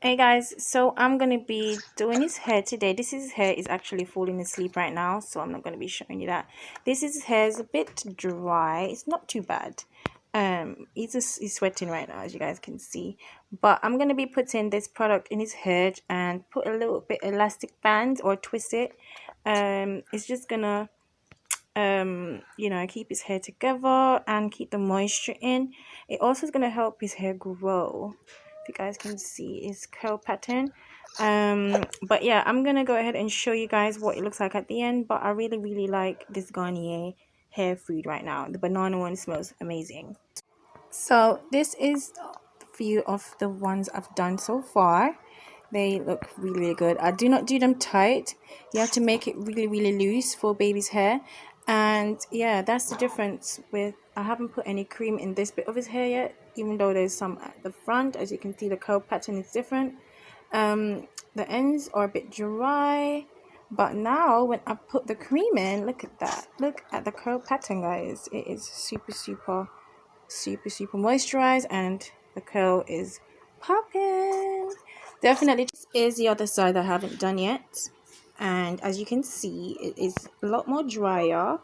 Hey guys, so I'm gonna be doing his hair today. His hair is actually falling asleep right now, so I'm not gonna be showing you that. His hair is a bit dry. It's not too bad. He's sweating right now, as you guys can see. But I'm gonna be putting this product in his head and put a little bit elastic band or twist it. It's just gonna keep his hair together and keep the moisture in. It also is going to help his hair grow. If you guys can see his curl pattern. But yeah, I'm gonna go ahead and show you guys what it looks like at the end. But I really like this Garnier hair food right now. The banana one smells amazing. So this is a few of the ones I've done so far. They look really good. I do not do them tight. You have to make it really loose for baby's hair. And yeah, that's the difference with, I haven't put any cream in this bit of his hair yet, even though there's some at the front. As you can see, the curl pattern is different. The ends are a bit dry, but now when I put the cream in, look at that. Look at the curl pattern, guys. It is super moisturized, and the curl is popping. Definitely. This is the other side I haven't done yet, and as you can see, it is a lot more drier.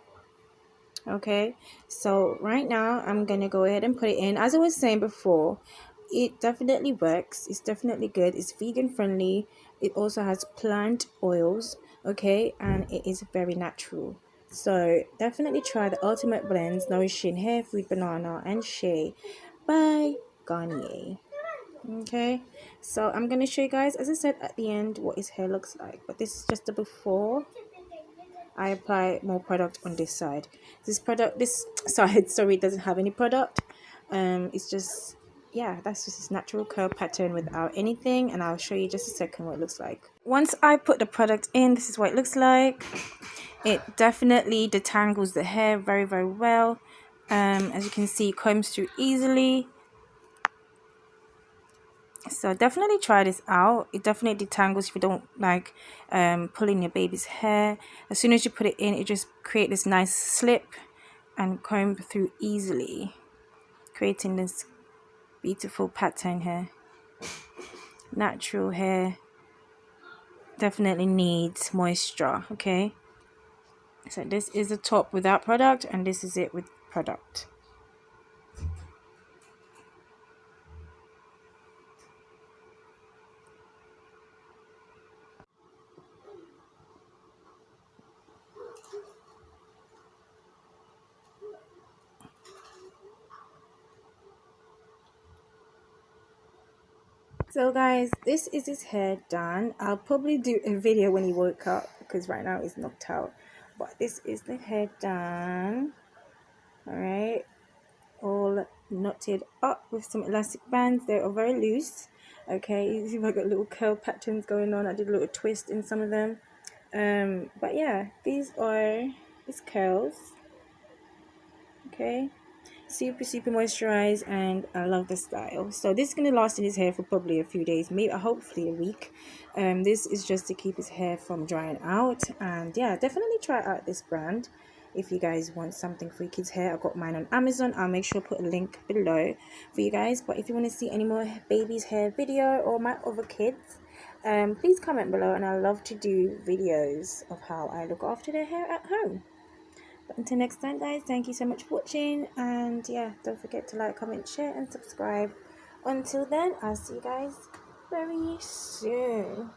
Okay, so right now I'm gonna go ahead and put it in. As I was saying before, it definitely works. It's definitely good. It's vegan friendly. It also has plant oils, okay, and it is very natural. So definitely try the ultimate blends: Nourishing Hair Food Banana and Shea by Garnier. Okay, so I'm gonna show you guys, as I said at the end, what his hair looks like. But this is just the before. I apply more product on this side. This side, sorry, doesn't have any product. It's just, yeah, that's just his natural curl pattern without anything, and I'll show you just a second what it looks like. Once I put the product in, this is what it looks like. It definitely detangles the hair very well. As you can see, it combs through easily. So definitely try this out. It definitely detangles if you don't like pulling your baby's hair. As soon as you put it in, it just creates this nice slip and comb through easily, creating this beautiful pattern here. Natural hair definitely needs moisture. Okay, so this is the top without product, and this is it with product. So guys, this is his hair done. I'll probably do a video when he woke up, because right now he's knocked out. But this is the hair done. Alright, all knotted up with some elastic bands. They are very loose. Okay, you see I've got little curl patterns going on. I did a little twist in some of them. But yeah, these are his curls. Okay, super moisturized, and I love the style. So this is going to last in his hair for probably a few days, maybe hopefully a week. This is just to keep his hair from drying out. And yeah, definitely try out this brand if you guys want something for your kids' hair. I got mine on Amazon. I'll make sure to put a link below for you guys. But if you want to see any more baby's hair video or my other kids, please comment below, and I love to do videos of how I look after their hair at home. But until next time, guys, thank you so much for watching, and yeah, don't forget to like, comment, share, and subscribe. Until then, I'll see you guys very soon.